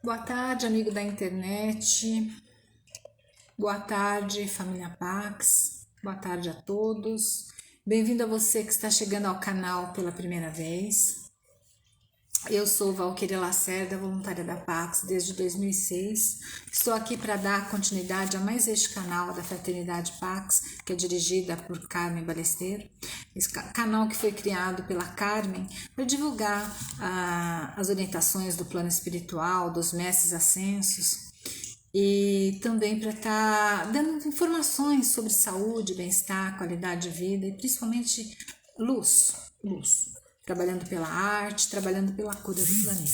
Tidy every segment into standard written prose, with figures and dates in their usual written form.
Boa tarde, amigo da internet. Boa tarde, família Pax. Boa tarde a todos. Bem-vindo a você que está chegando ao canal pela primeira vez. Eu sou Valquíria Lacerda, voluntária da Pax desde 2006. Estou aqui para dar continuidade a mais este canal da Fraternidade Pax, que é dirigida por Carmen Balesteiro. Esse canal que foi criado pela Carmen para divulgar as orientações do plano espiritual, dos mestres ascensos, e também para estar dando informações sobre saúde, bem-estar, qualidade de vida e principalmente luz, trabalhando pela arte, trabalhando pela cura do planeta.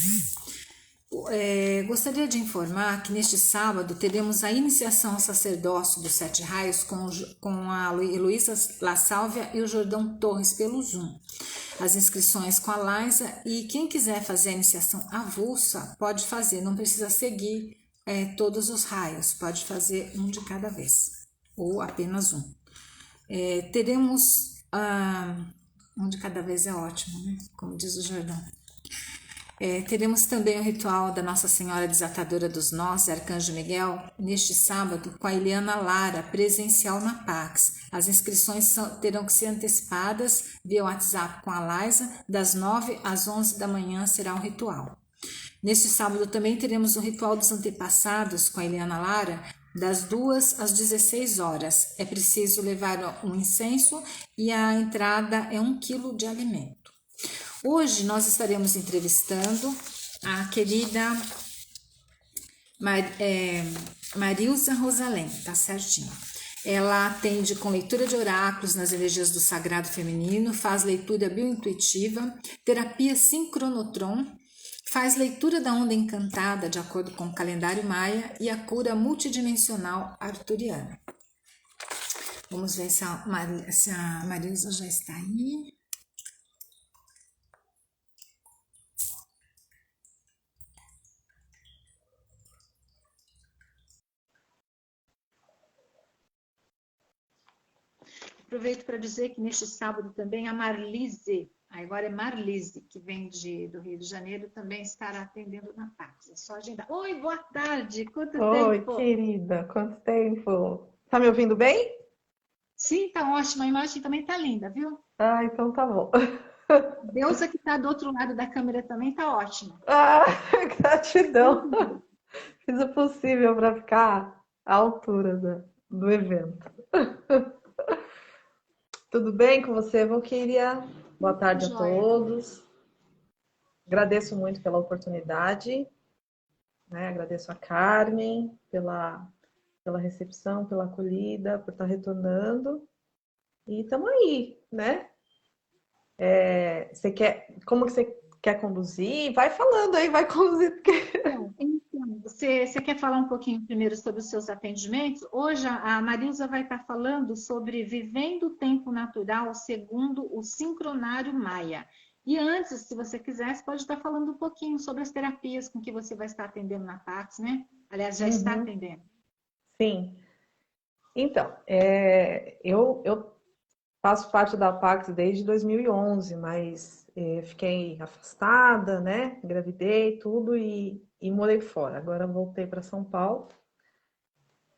Gostaria de informar que neste sábado teremos a iniciação ao sacerdócio dos Sete Raios com a Heloísa La Sálvia e o Jordão Torres pelo Zoom. As inscrições com a Liza, e quem quiser fazer a iniciação avulsa pode fazer, não precisa seguir todos os raios, pode fazer um de cada vez, ou apenas um. Teremos um de cada vez é ótimo, né? Como diz o Jordão. Teremos também o ritual da Nossa Senhora Desatadora dos Nós, Arcanjo Miguel, neste sábado com a Eliana Lara, presencial na Pax. As inscrições terão que ser antecipadas via WhatsApp com a Liza, das 9 às 11 da manhã será o ritual. Neste sábado também teremos o ritual dos antepassados com a Eliana Lara, das 2 às 16 horas. É preciso levar um incenso e a entrada é 1 quilo de alimento. Hoje nós estaremos entrevistando a querida Marilza Rosalém, tá certinho. Ela atende com leitura de oráculos nas energias do sagrado feminino, faz leitura biointuitiva, terapia sincronotron, faz leitura da onda encantada de acordo com o calendário maia e a cura multidimensional arturiana. Vamos ver se a Marilza já está aí. Aproveito para dizer que neste sábado também a Marlise, agora é Marlise, que vem do Rio de Janeiro, também estará atendendo na Pax. É só agendar. Oi, boa tarde, quanto Oi, tempo? querida, quanto tempo? Tá me ouvindo bem? Sim, tá ótima, a imagem também tá linda, viu? Ah, então tá bom. Deusa que está do outro lado da câmera também tá ótima. Ah, gratidão. Uhum. Fiz o possível para ficar à altura do evento. Tudo bem com você, Valquíria? Boa Tudo tarde a jóia. todos. Agradeço muito pela oportunidade, né? Agradeço a Carmen pela recepção, pela acolhida, por estar retornando. E estamos aí, né? Como que você quer conduzir? Vai falando aí, vai conduzir, porque Então, você quer falar um pouquinho primeiro sobre os seus atendimentos? Hoje a Marilza vai estar falando sobre vivendo o tempo natural segundo o sincronário Maia. E antes, se você quiser, você pode estar falando um pouquinho sobre as terapias com que você vai estar atendendo na Pax, né? Aliás, já está Uhum, atendendo. sim. Então, eu faço parte da Pax desde 2011, mas fiquei afastada, né? Engravidei, tudo e morei fora. Agora voltei para São Paulo.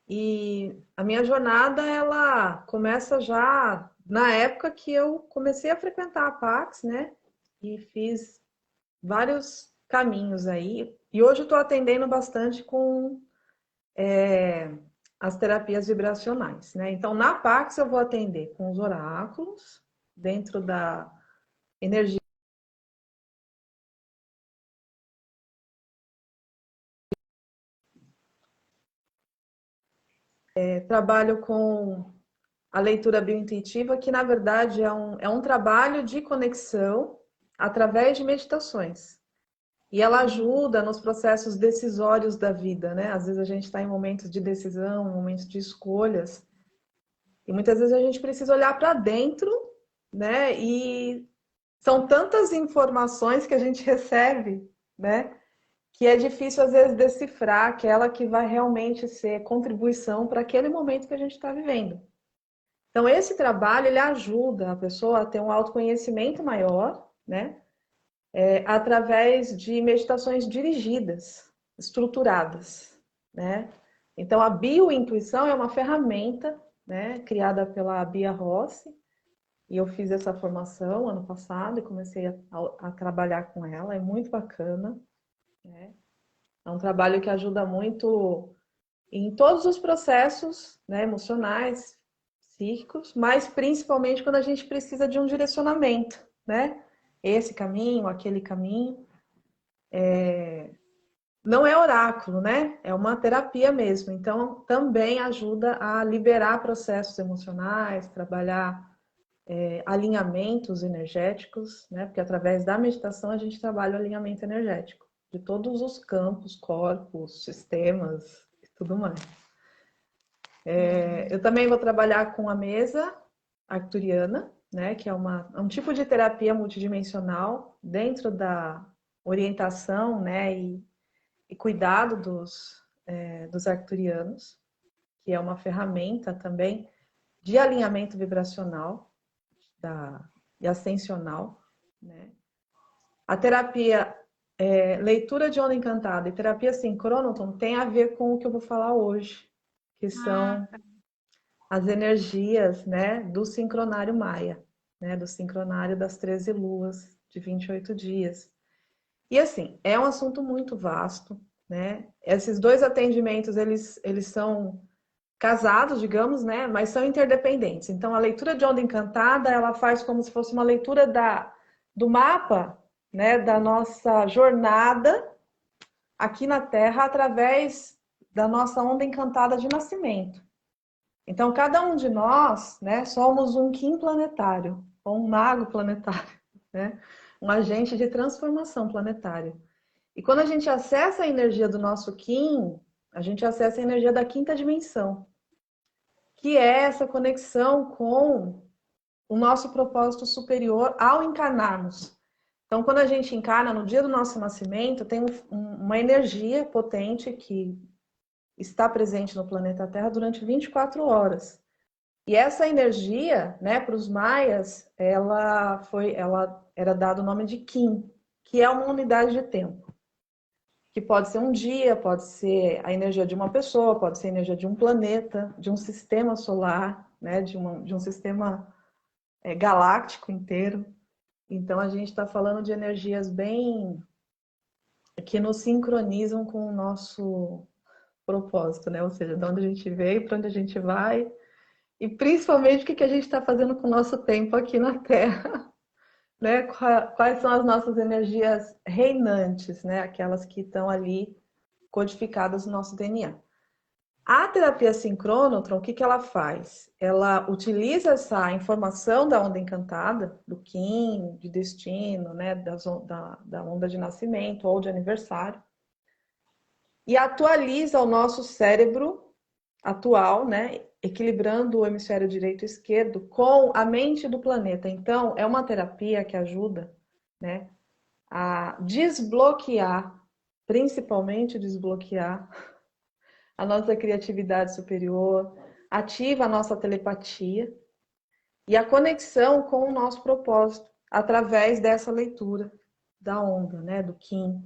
E a minha jornada, ela começa já na época que eu comecei a frequentar a Pax, né? E fiz vários caminhos aí. E hoje eu estou atendendo bastante com as terapias vibracionais, né? Então, na Pax eu vou atender com os oráculos, dentro da energia. Trabalho com a leitura biointuitiva, que na verdade é um trabalho de conexão através de meditações. E ela ajuda nos processos decisórios da vida, né? Às vezes a gente está em momentos de decisão, em momentos de escolhas, e muitas vezes a gente precisa olhar para dentro, né? E são tantas informações que a gente recebe, né? Que é difícil às vezes decifrar aquela que vai realmente ser contribuição para aquele momento que a gente está vivendo. Então esse trabalho ele ajuda a pessoa a ter um autoconhecimento maior, né? Através de meditações dirigidas, estruturadas, né? Então, a biointuição é uma ferramenta, né, criada pela Bia Rossi, e eu fiz essa formação ano passado e comecei a trabalhar com ela, é muito bacana, né? É um trabalho que ajuda muito em todos os processos, né, emocionais, psíquicos, mas principalmente quando a gente precisa de um direcionamento, né? Esse caminho, aquele caminho. Não é oráculo, né? É uma terapia mesmo. Então, também ajuda a liberar processos emocionais, trabalhar alinhamentos energéticos, né? Porque através da meditação a gente trabalha o alinhamento energético de todos os campos, corpos, sistemas e tudo mais. Eu também vou trabalhar com a mesa arcturiana, né? Que é um tipo de terapia multidimensional dentro da orientação, né? E cuidado dos arcturianos, que é uma ferramenta também de alinhamento vibracional e ascensional, né? A terapia leitura de onda encantada e terapia sincrônoton tem a ver com o que eu vou falar hoje, que são as energias, né, do sincronário maia, né, do sincronário das 13 luas de 28 dias. E assim, é um assunto muito vasto, né? Esses dois atendimentos, eles são casados, digamos, né? Mas são interdependentes. Então, a leitura de onda encantada, ela faz como se fosse uma leitura do mapa, né? Da nossa jornada aqui na Terra através da nossa onda encantada de nascimento. Então, cada um de nós, né? Somos um Kim planetário, ou um mago planetário, né? Um agente de transformação planetária. E quando a gente acessa a energia do nosso Kim, a gente acessa a energia da quinta dimensão, que é essa conexão com o nosso propósito superior ao encarnarmos. Então, quando a gente encarna no dia do nosso nascimento, tem uma energia potente que está presente no planeta Terra durante 24 horas. E essa energia, né, para os maias, ela era dado o nome de Kim, que é uma unidade de tempo. Que pode ser um dia, pode ser a energia de uma pessoa, pode ser a energia de um planeta, de um sistema solar, né, de um sistema galáctico inteiro. Então a gente está falando de energias bem que nos sincronizam com o nosso propósito, né? Ou seja, de onde a gente veio, para onde a gente vai, e principalmente o que a gente está fazendo com o nosso tempo aqui na Terra. Né? Quais são as nossas energias reinantes, né? Aquelas que estão ali codificadas no nosso DNA. A terapia sincrônotron, o que ela faz? Ela utiliza essa informação da onda encantada, do Kim, de destino, né? Da onda de nascimento ou de aniversário, e atualiza o nosso cérebro atual, né? Equilibrando o hemisfério direito e esquerdo com a mente do planeta. Então, é uma terapia que ajuda, né, a desbloquear, principalmente desbloquear a nossa criatividade superior, ativa a nossa telepatia e a conexão com o nosso propósito através dessa leitura da onda, né, do Kim.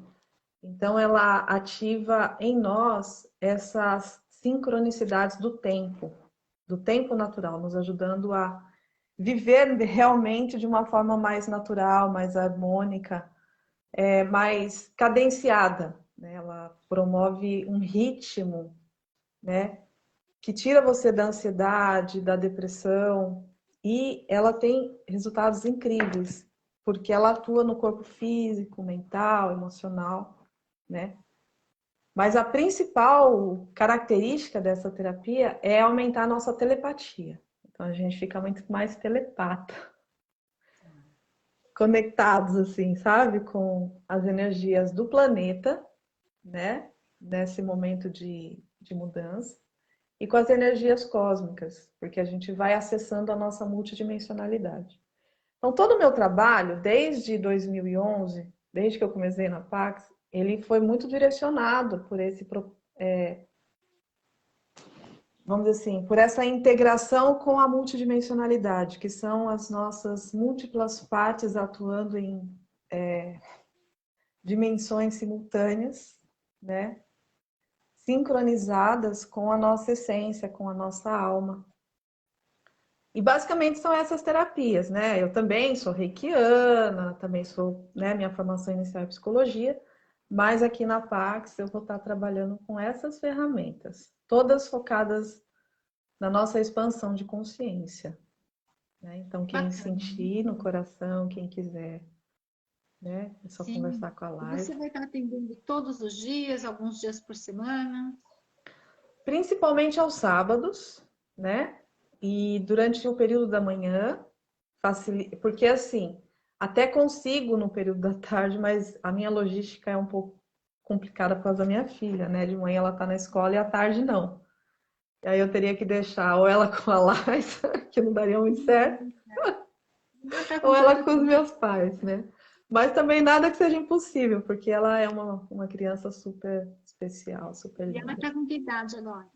Então, ela ativa em nós essas sincronicidades do tempo natural, nos ajudando a viver realmente de uma forma mais natural, mais harmônica, mais cadenciada, né? Ela promove um ritmo, né, que tira você da ansiedade, da depressão, e ela tem resultados incríveis, porque ela atua no corpo físico, mental, emocional, né? Mas a principal característica dessa terapia é aumentar a nossa telepatia. Então a gente fica muito mais telepata, conectados assim, sabe, com as energias do planeta, né, nesse momento de mudança, e com as energias cósmicas, porque a gente vai acessando a nossa multidimensionalidade. Então, todo o meu trabalho, desde 2011, desde que eu comecei na Pax, ele foi muito direcionado por vamos dizer assim, por essa integração com a multidimensionalidade, que são as nossas múltiplas partes atuando em dimensões simultâneas, né? sincronizadas com a nossa essência, com a nossa alma. E basicamente são essas terapias, né? Eu também sou reikiana, também sou, né, minha formação inicial é psicologia, mas aqui na Pax eu vou estar trabalhando com essas ferramentas, todas focadas na nossa expansão de consciência, né? Então, quem Bacana. sentir no coração, quem quiser, né? É só Sim. conversar com a E live. você vai estar atendendo todos os dias, alguns dias por semana? Principalmente aos sábados, né? E durante o período da manhã, porque assim, até consigo no período da tarde, mas a minha logística é um pouco complicada por causa da minha filha, né? De manhã ela tá na escola e à tarde não. E aí eu teria que deixar ou ela com a Liza, que não daria muito certo, Já tá ou com ela tanto com os tempo. meus pais, né? Mas também nada que seja impossível, porque ela é uma criança super especial, super E ela linda. tá com que idade agora?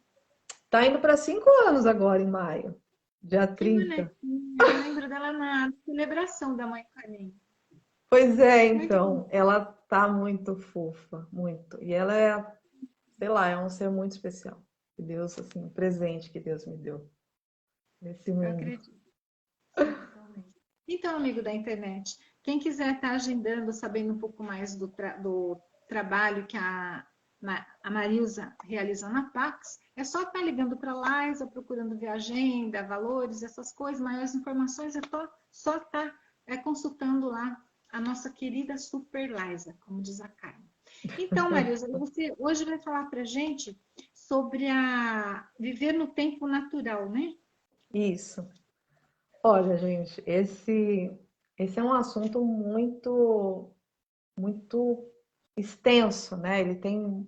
Tá indo para 5 anos agora, em maio, dia Que 30. bonitinha. Eu lembro dela na celebração da Mãe Carmen. Pois é, Muito bom. então, ela tá muito fofa, muito. E ela é, sei lá, é um ser muito especial. Que Deus, assim, um presente que Deus me deu nesse Eu mundo. acredito. Sim, totalmente. Então, amigo da internet, quem quiser estar agendando, sabendo um pouco mais do trabalho que a Marilza realiza na Pax, é só estar ligando para a Liza, procurando ver agenda, valores, essas coisas, maiores informações, só estar consultando lá a nossa querida Super Liza, como diz a Carmen. Então, Marilza, você hoje vai falar para gente sobre a viver no tempo natural, né? Isso. Olha, gente, esse é um assunto muito extenso, né? Ele tem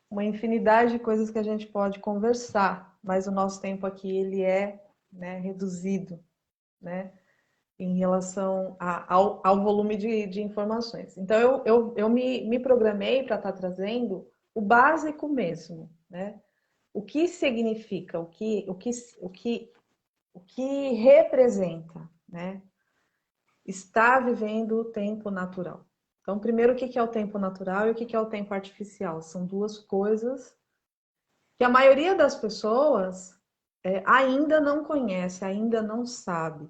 uma infinidade de coisas que a gente pode conversar, mas o nosso tempo aqui ele é, né, reduzido, né, em relação ao volume de informações. Então eu me programei para estar trazendo o básico mesmo, né? O que significa, o que representa, né? Estar vivendo o tempo natural. Então, primeiro, o que é o tempo natural e o que é o tempo artificial? São duas coisas que a maioria das pessoas ainda não conhece, ainda não sabe.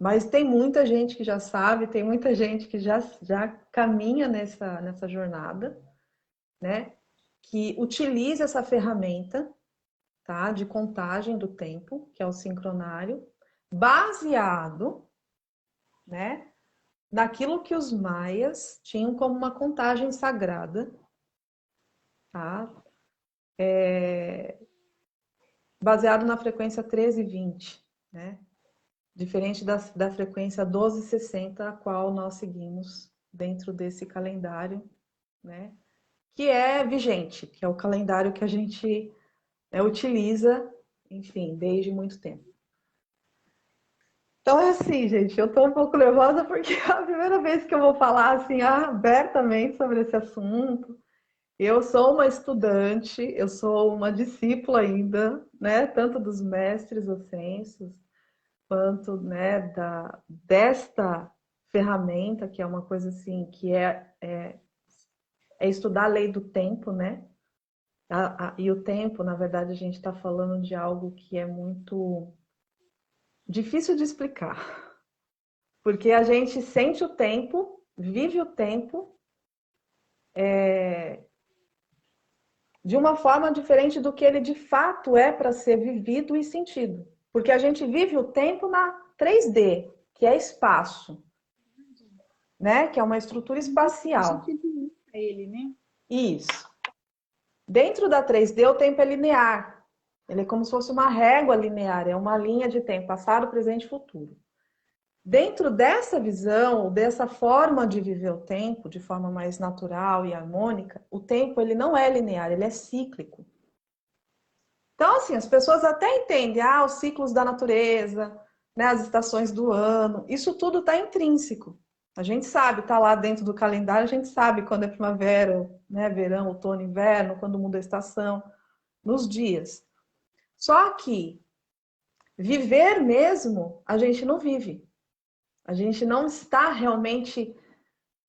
Mas tem muita gente que já sabe, tem muita gente que já caminha nessa jornada, né? Que utiliza essa ferramenta, tá? De contagem do tempo, que é o sincronário, baseado, né? Naquilo que os maias tinham como uma contagem sagrada, tá? Baseado na frequência 1320, né? Diferente da frequência 1260, a qual nós seguimos dentro desse calendário, né? Que é vigente, que é o calendário que a gente utiliza, enfim, desde muito tempo. Então é assim, gente, eu tô um pouco nervosa porque é a primeira vez que eu vou falar assim abertamente sobre esse assunto. Eu sou uma estudante, eu sou uma discípula ainda, né? Tanto dos mestres ascensos, quanto, né, desta ferramenta, que é uma coisa assim, que é estudar a lei do tempo, né? E o tempo, na verdade, a gente está falando de algo que é muito difícil de explicar, porque a gente sente o tempo, vive o tempo de uma forma diferente do que ele de fato é para ser vivido e sentido. Porque a gente vive o tempo na 3D, que é espaço, né? Que é uma estrutura A espacial. gente limita ele, né? Isso. Dentro da 3D, o tempo é linear. Ele é como se fosse uma régua linear, é uma linha de tempo, passado, presente e futuro. Dentro dessa visão, dessa forma de viver o tempo, de forma mais natural e harmônica, o tempo ele não é linear, ele é cíclico. Então, assim, as pessoas até entendem, os ciclos da natureza, né, as estações do ano, isso tudo está intrínseco. A gente sabe, está lá dentro do calendário, a gente sabe quando é primavera, né, verão, outono, inverno, quando muda a estação, nos dias. Só que viver mesmo, a gente não vive. A gente não está realmente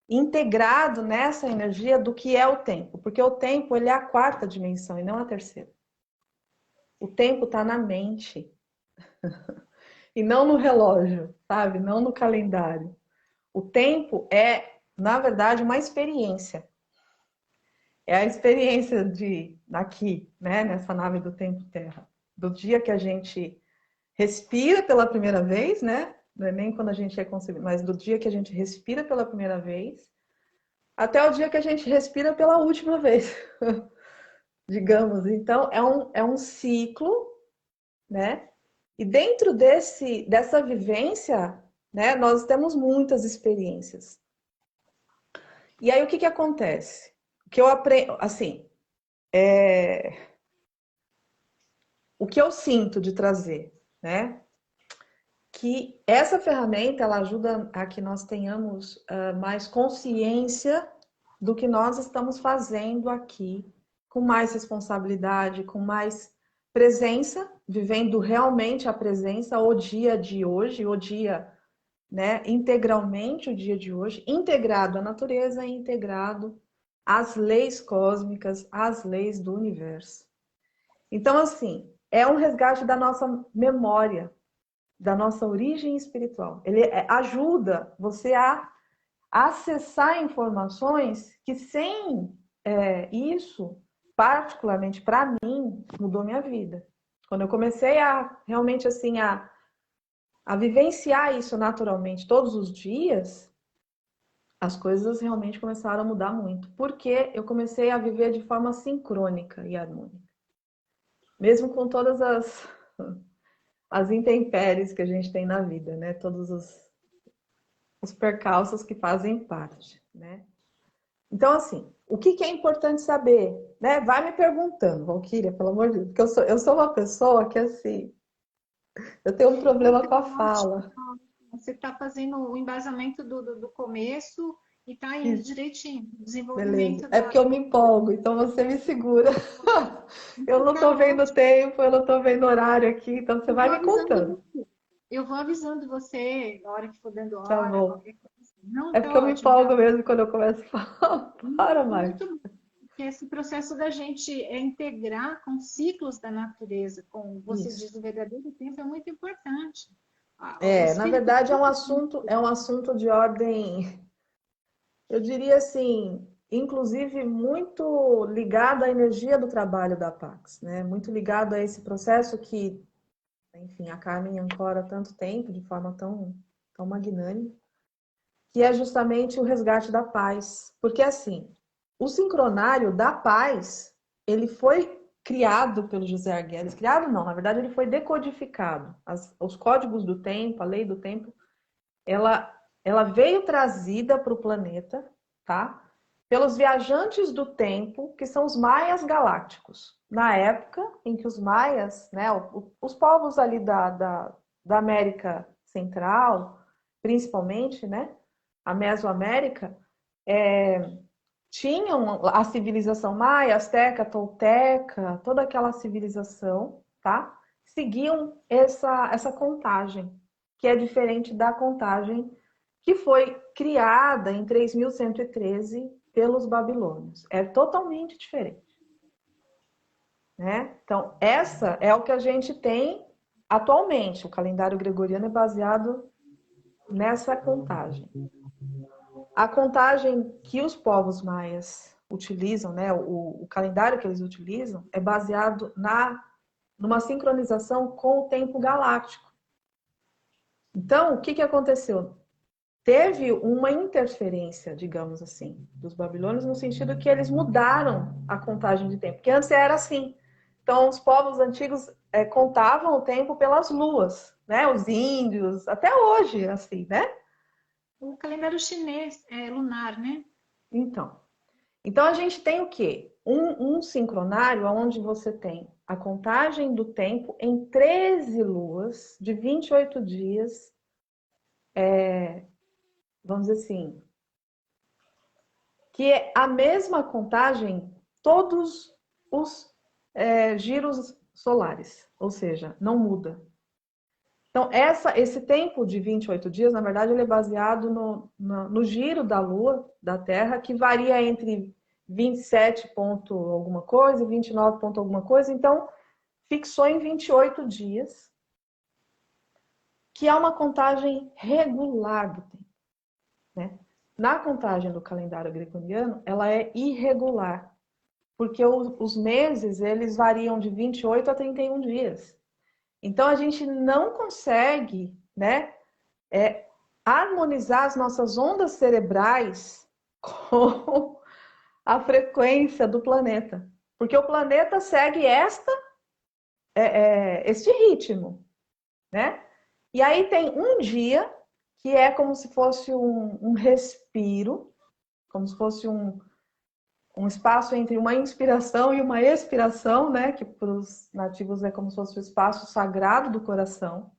integrado nessa energia do que é o tempo, porque o tempo ele é a quarta dimensão e não a terceira. O tempo está na mente e não no relógio, sabe? Não no calendário. O tempo é, na verdade, uma experiência. É a experiência de aqui, né, nessa nave do tempo Terra, do dia que a gente respira pela primeira vez, né? Não é nem quando a gente é concebido, mas do dia que a gente respira pela primeira vez, até o dia que a gente respira pela última vez, digamos. Então, é um ciclo, né? E dentro dessa vivência, né, nós temos muitas experiências. E aí, o que acontece? O que eu aprendo, assim, o que eu sinto de trazer, né? Que essa ferramenta, ela ajuda a que nós tenhamos mais consciência do que nós estamos fazendo aqui, com mais responsabilidade, com mais presença, vivendo realmente a presença, o dia de hoje, o dia, né, integralmente o dia de hoje, integrado à natureza, integrado às leis cósmicas, às leis do universo. Então, assim, é um resgate da nossa memória, da nossa origem espiritual. Ele ajuda você a acessar informações que sem isso, particularmente para mim, mudou minha vida. Quando eu comecei a realmente assim a vivenciar isso naturalmente todos os dias, as coisas realmente começaram a mudar muito. Porque eu comecei a viver de forma sincrônica e harmônica. Mesmo com todas as intempéries que a gente tem na vida, né? Todos os percalços que fazem parte, né? Então, assim, o que é importante saber, né? Vai me perguntando, Valquíria, pelo amor de Deus, porque eu sou uma pessoa que, assim, eu tenho um problema com a fala. Você está fazendo o embasamento do começo e está indo Isso. direitinho. Beleza. Desenvolvimento É porque eu me empolgo, então você me segura. Eu não tô vendo tempo, eu não tô vendo horário aqui, então você vai me contando. Eu vou avisando você na hora que for dando Tá hora, bom. qualquer coisa. Não, É tá porque eu me ótimo, tá empolgo mesmo quando eu começo a falar. Para mais. muito bom. Porque esse processo da gente integrar com ciclos da natureza, com você Isso. diz o verdadeiro tempo, é muito importante. O Na espírito verdade é um assunto de ordem, eu diria assim, inclusive muito ligado à energia do trabalho da Pax, né? Muito ligado a esse processo que, enfim, a Carmen ancora há tanto tempo, de forma tão magnânima, que é justamente o resgate da paz. Porque assim, o sincronário da paz, ele foi criado pelo José Arguelles. Criado não, na verdade ele foi decodificado. Os códigos do tempo, a lei do tempo, ela veio trazida para o planeta, tá? Pelos viajantes do tempo, que são os maias galácticos. Na época em que os maias, né, os povos ali da América Central, principalmente, né, a Mesoamérica, tinham a civilização maia, asteca, tolteca, toda aquela civilização, tá? Seguiam essa contagem, que é diferente da contagem que foi criada em 3113 pelos babilônios. É totalmente diferente, né? Então, essa é o que a gente tem atualmente. O calendário gregoriano é baseado nessa contagem. A contagem que os povos maias utilizam, né, o calendário que eles utilizam, é baseado numa sincronização com o tempo galáctico. Então, o que aconteceu? Teve uma interferência, digamos assim, dos babilônios, no sentido que eles mudaram a contagem de tempo, porque antes era assim. Então, os povos antigos contavam o tempo pelas luas, né? Os índios, até hoje, assim, né? O calendário chinês é lunar, né? Então a gente tem o quê? Um sincronário onde você tem a contagem do tempo em 13 luas de 28 dias, vamos dizer assim, que é a mesma contagem todos os giros solares, ou seja, não muda. Então, esse tempo de 28 dias, na verdade, ele é baseado no giro da Lua, da Terra, que varia entre 27 ponto alguma coisa e 29 ponto alguma coisa. Então, fixou em 28 dias, que é uma contagem regular do tempo, né? Na contagem do calendário gregoriano, ela é irregular, porque os meses, eles variam de 28 a 31 dias. Então, a gente não consegue, né, harmonizar as nossas ondas cerebrais com a frequência do planeta. Porque o planeta segue este ritmo, né? E aí tem um dia que é como se fosse um respiro, como se fosse um espaço entre uma inspiração e uma expiração, né? Que para os nativos é como se fosse o espaço sagrado do coração,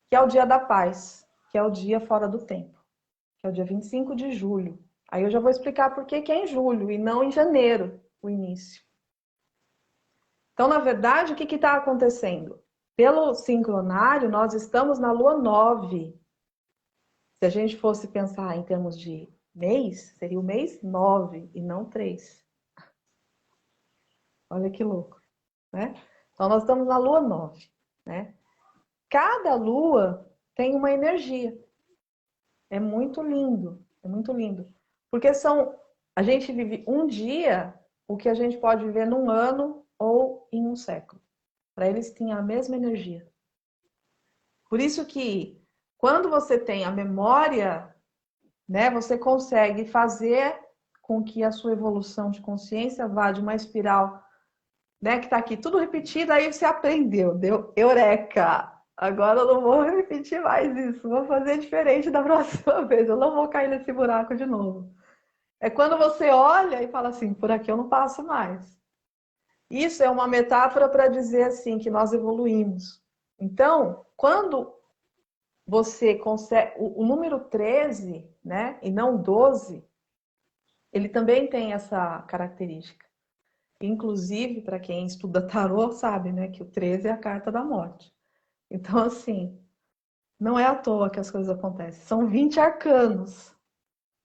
que é o dia da paz, que é o dia fora do tempo, que é o dia 25 de julho. Aí eu já vou explicar por que é em julho e não em janeiro, o início. Então, na verdade, o que está acontecendo? Pelo sincronário, nós estamos na lua 9. Se a gente fosse pensar em termos de mês, seria o mês 9 e não 3. Olha que louco, né? Então, nós estamos na lua 9, né? Cada lua tem uma energia. É muito lindo, é muito lindo. Porque a gente vive um dia o que a gente pode viver num ano ou em um século. Para eles tem a mesma energia. Por isso que quando você tem a memória, né, você consegue fazer com que a sua evolução de consciência vá de uma espiral, né, que está aqui tudo repetido, aí você aprendeu, deu eureka! Agora eu não vou repetir mais isso, vou fazer diferente da próxima vez, eu não vou cair nesse buraco de novo. É quando você olha e fala assim, por aqui eu não passo mais. Isso é uma metáfora para dizer assim, que nós evoluímos. Então, quando você consegue, o número 13, né, e não 12, ele também tem essa característica. Inclusive, para quem estuda tarô, sabe, né, que o 13 é a carta da morte. Então, assim, não é à toa que as coisas acontecem. São 20 arcanos,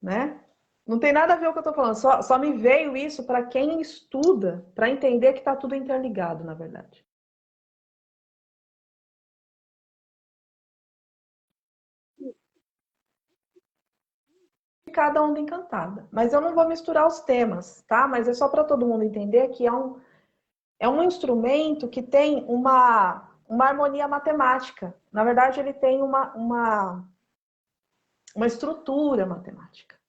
né? Não tem nada a ver com o que eu estou falando. Só me veio isso para quem estuda, para entender que está tudo interligado, na verdade. Cada onda encantada. Mas eu não vou misturar os temas, tá? Mas é só para todo mundo entender que é um instrumento que tem uma harmonia matemática. Na verdade, ele tem uma estrutura matemática.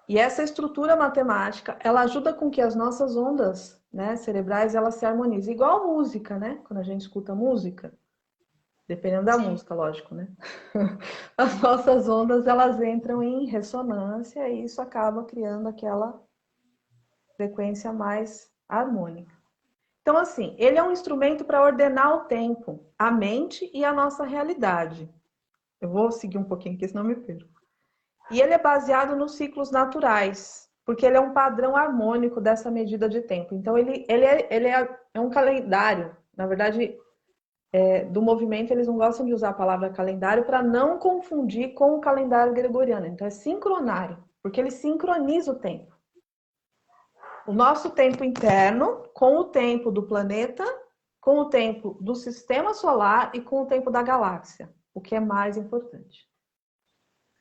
E essa estrutura matemática, ela ajuda com que as nossas ondas, né, cerebrais, elas se harmonizem. Igual a música, né? Quando a gente escuta música, dependendo da música, lógico, né? As nossas ondas, elas entram em ressonância e isso acaba criando aquela frequência mais harmônica. Então, assim, ele é um instrumento para ordenar o tempo, a mente e a nossa realidade. Eu vou seguir um pouquinho aqui, senão me perco. E ele é baseado nos ciclos naturais, porque ele é um padrão harmônico dessa medida de tempo. Então, ele é um calendário. Na verdade, do movimento, eles não gostam de usar a palavra calendário para não confundir com o calendário gregoriano. Então, é sincronário, porque ele sincroniza o tempo. O nosso tempo interno com o tempo do planeta, com o tempo do sistema solar e com o tempo da galáxia, o que é mais importante,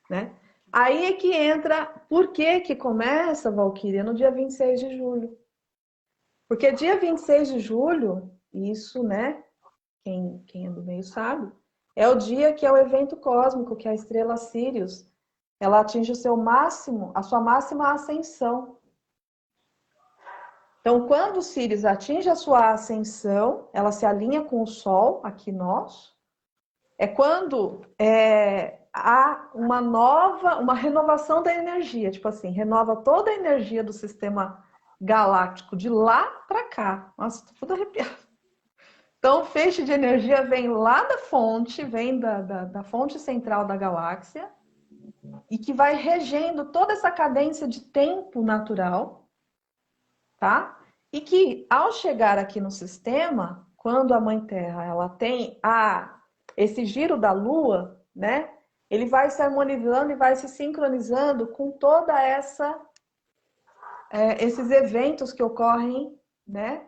né? Aí é que entra, por que começa, Valquíria, no dia 26 de julho? Porque dia 26 de julho, isso, né, quem é do meio sabe, é o dia que é o evento cósmico, que a estrela Sirius, ela atinge o seu máximo, a sua máxima ascensão. Então, quando o Sirius atinge a sua ascensão, ela se alinha com o Sol, aqui nosso, é quando há uma renovação da energia, tipo assim, renova toda a energia do sistema galáctico de lá para cá. Nossa, tô toda arrepiada. Então, o feixe de energia vem lá da fonte, vem da fonte central da galáxia, e que vai regendo toda essa cadência de tempo natural, tá? E que, ao chegar aqui no sistema, quando a Mãe Terra ela tem a esse giro da Lua, né? Ele vai se harmonizando e vai se sincronizando com toda esses eventos que ocorrem, né?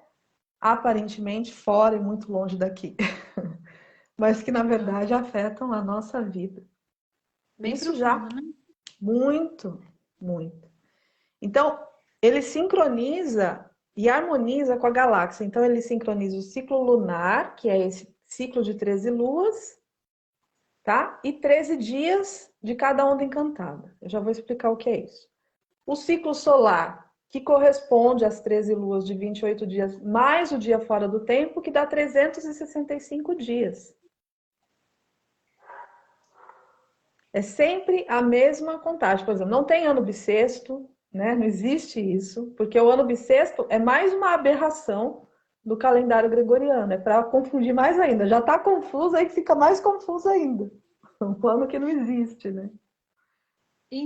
Aparentemente fora e muito longe daqui, mas que na verdade afetam a nossa vida. Bem Isso profundo, já né? muito, muito. Então, ele sincroniza e harmoniza com a galáxia. Então, ele sincroniza o ciclo lunar, que é esse ciclo de 13 luas, tá? E 13 dias de cada onda encantada. Eu já vou explicar o que é isso. O ciclo solar, que corresponde às 13 luas de 28 dias, mais o dia fora do tempo, que dá 365 dias. É sempre a mesma contagem. Por exemplo, não tem ano bissexto, né? Não existe isso, porque o ano bissexto é mais uma aberração do calendário gregoriano. É para confundir mais ainda. Já está confuso, aí fica mais confuso ainda. Um ano que não existe, né?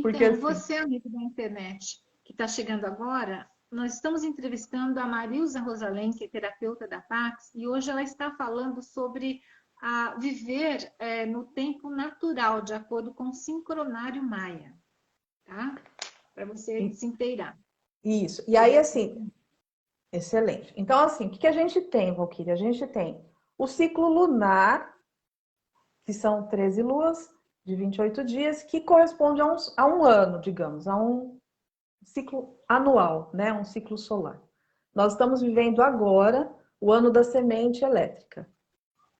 Porque Então, assim, você, amigo da internet, que está chegando agora, nós estamos entrevistando a Marilza Rosalém, que é terapeuta da Pax, e hoje ela está falando sobre viver no tempo natural, de acordo com o sincronário maia, tá? Para você se inteirar. isso. E aí, assim, excelente. Então, assim, o que a gente tem, Valquíria? A gente tem o ciclo lunar, que são 13 luas de 28 dias, que corresponde a um ano, digamos, a um ciclo anual, né? Um ciclo solar. Nós estamos vivendo agora o ano da semente elétrica.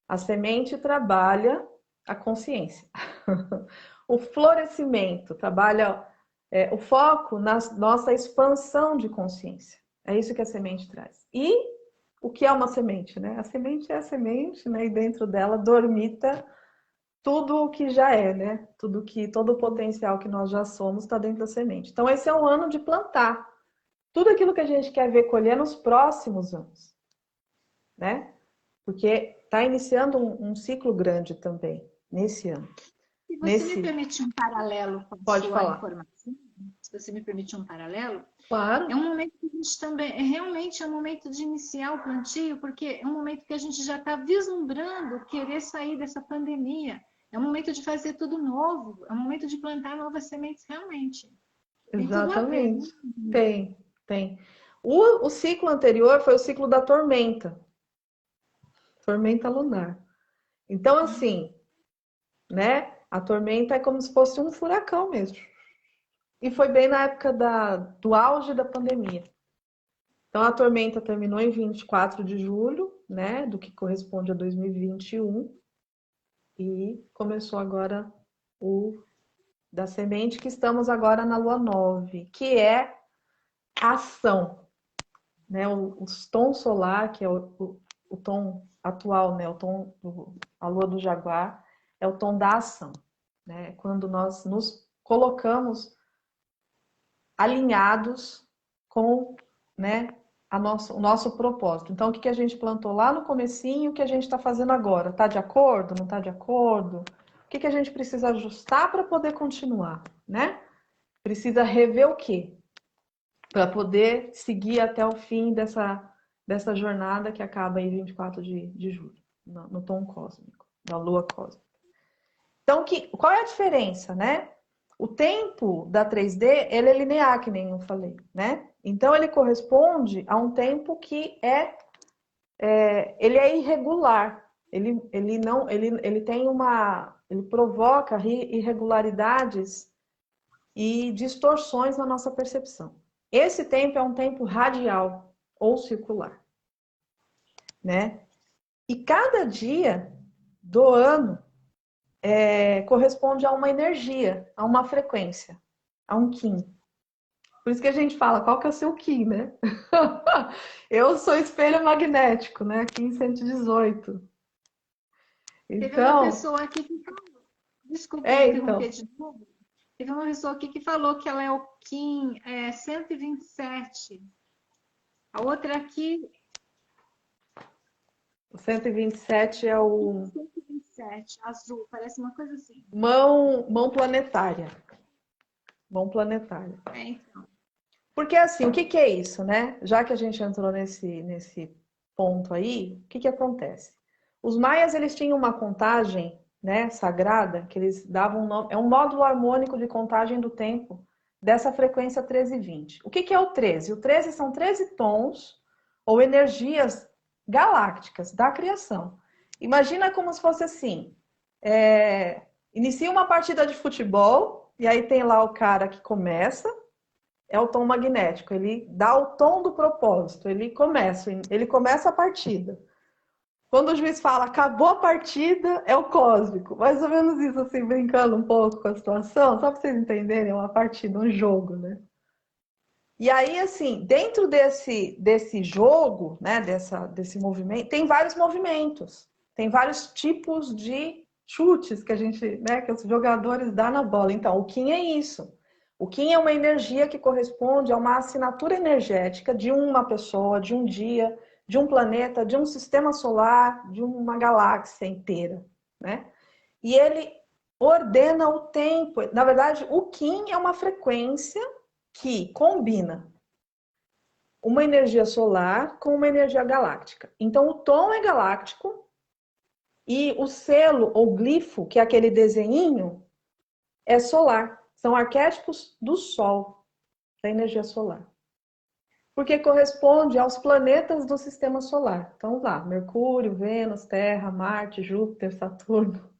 A semente trabalha a consciência. O florescimento trabalha o foco na nossa expansão de consciência. É isso que a semente traz. E o que é uma semente, né? A semente é a semente, né? E dentro dela dormita tudo o que já é, né? Todo o potencial que nós já somos está dentro da semente. Então, esse é um ano de plantar tudo aquilo que a gente quer ver colher nos próximos anos, né? Porque está iniciando um ciclo grande também nesse ano. Se você me permite um paralelo com a Pode sua falar. informação, se você me permite um paralelo, Claro. é um momento que a gente também, realmente é um momento de iniciar o plantio, porque é um momento que a gente já está vislumbrando querer sair dessa pandemia. É um momento de fazer tudo novo, é um momento de plantar novas sementes realmente. Tem tudo a ver, né? Exatamente. Tem. O ciclo anterior foi o ciclo da tormenta lunar. Então, assim, né? A tormenta é como se fosse um furacão mesmo. E foi bem na época do auge da pandemia. Então, a tormenta terminou em 24 de julho, né? Do que corresponde a 2021. E começou agora o da semente, que estamos agora na lua 9, que é ação, né? O tom solar, que é o tom atual, né? O tom a lua do jaguar, é o tom da ação, né? Quando nós nos colocamos alinhados com, né, o nosso propósito. Então, o que a gente plantou lá no comecinho, o que a gente está fazendo agora? Está de acordo? Não está de acordo? O que a gente precisa ajustar para poder continuar, né? Precisa rever o quê? Para poder seguir até o fim dessa jornada que acaba em 24 de julho, no tom cósmico, da lua cósmica. Então, qual é a diferença, né? O tempo da 3D, ele é linear, que nem eu falei, né? Então, ele corresponde a um tempo que ele é irregular. Ele provoca irregularidades e distorções na nossa percepção. Esse tempo é um tempo radial ou circular, né? E cada dia do ano corresponde a uma energia, a uma frequência, a um Kim. Por isso que a gente fala, qual que é o seu Kim, né? Eu sou espelho magnético, né? Kim 118. Teve uma Então, pessoa aqui que falou, desculpa interromper então, de novo, teve uma pessoa aqui que falou que ela é o Kim 127. A outra aqui... o 127 é o 127, azul, parece uma coisa assim. mão planetária. Mão planetária. Então. Porque assim, o que é isso, né? Já que a gente entrou nesse ponto aí, o que acontece? Os maias, eles tinham uma contagem, né, sagrada, que eles davam um nome, é um módulo harmônico de contagem do tempo dessa frequência 1320. O que é o 13? O 13 são 13 tons ou energias galácticas da criação. Imagina como se fosse assim, inicia uma partida de futebol e aí tem lá o cara que começa, é o tom magnético, ele dá o tom do propósito, ele começa a partida. Quando o juiz fala, acabou a partida, é o cósmico. Mais ou menos isso, assim, brincando um pouco com a situação, só para vocês entenderem, é uma partida, um jogo, né? E aí, assim, dentro desse jogo, né, desse movimento, tem vários movimentos, tem vários tipos de chutes que a gente, né, que os jogadores dão na bola. Então, o Qin é isso. O Qin é uma energia que corresponde a uma assinatura energética de uma pessoa, de um dia, de um planeta, de um sistema solar, de uma galáxia inteira, né? E ele ordena o tempo. Na verdade, o Qin é uma frequência que combina uma energia solar com uma energia galáctica. Então, o tom é galáctico e o selo ou glifo, que é aquele desenhinho, é solar. São arquétipos do Sol, da energia solar. Porque corresponde aos planetas do sistema solar. Então, lá, Mercúrio, Vênus, Terra, Marte, Júpiter, Saturno,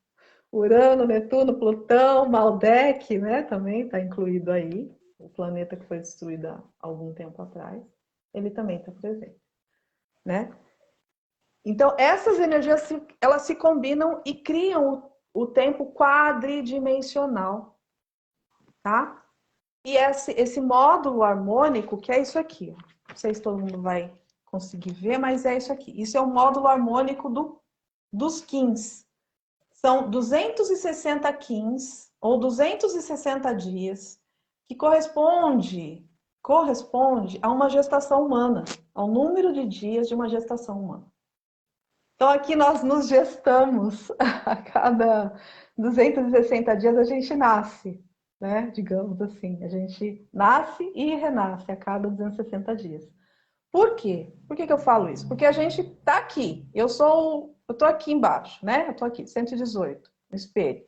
Urano, Netuno, Plutão, Maldek, né? Também está incluído aí. O planeta que foi destruído há algum tempo atrás. Ele também está presente, né? Então, essas energias, elas se combinam e criam o tempo quadridimensional, tá? E esse módulo harmônico, que é isso aqui, não sei se todo mundo vai conseguir ver, mas é isso aqui. Isso é o módulo harmônico dos Qins. São 260 Qins, ou 260 dias, que corresponde a uma gestação humana, ao número de dias de uma gestação humana. Então, aqui nós nos gestamos, a cada 260 dias a gente nasce. Né? Digamos assim, a gente nasce e renasce a cada 260 dias. Por quê? Por que eu falo isso? Porque a gente tá aqui. Eu tô aqui embaixo, né? Eu tô aqui, 118, no espelho,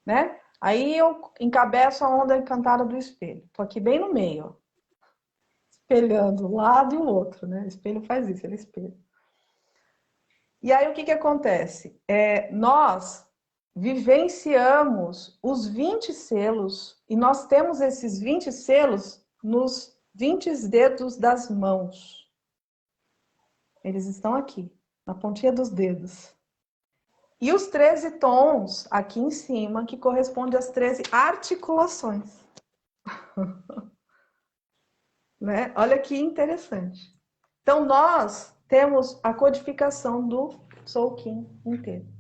né? Aí eu encabeço a onda encantada do espelho. Tô aqui bem no meio, ó, espelhando um lado e o outro, né? O espelho faz isso, ele espelha. E aí o que acontece? Nós vivenciamos os 20 selos e nós temos esses 20 selos nos 20 dedos das mãos. Eles estão aqui, na pontinha dos dedos. E os 13 tons aqui em cima, que correspondem às 13 articulações. Né? Olha que interessante. Então, nós temos a codificação do Soul Qin inteiro.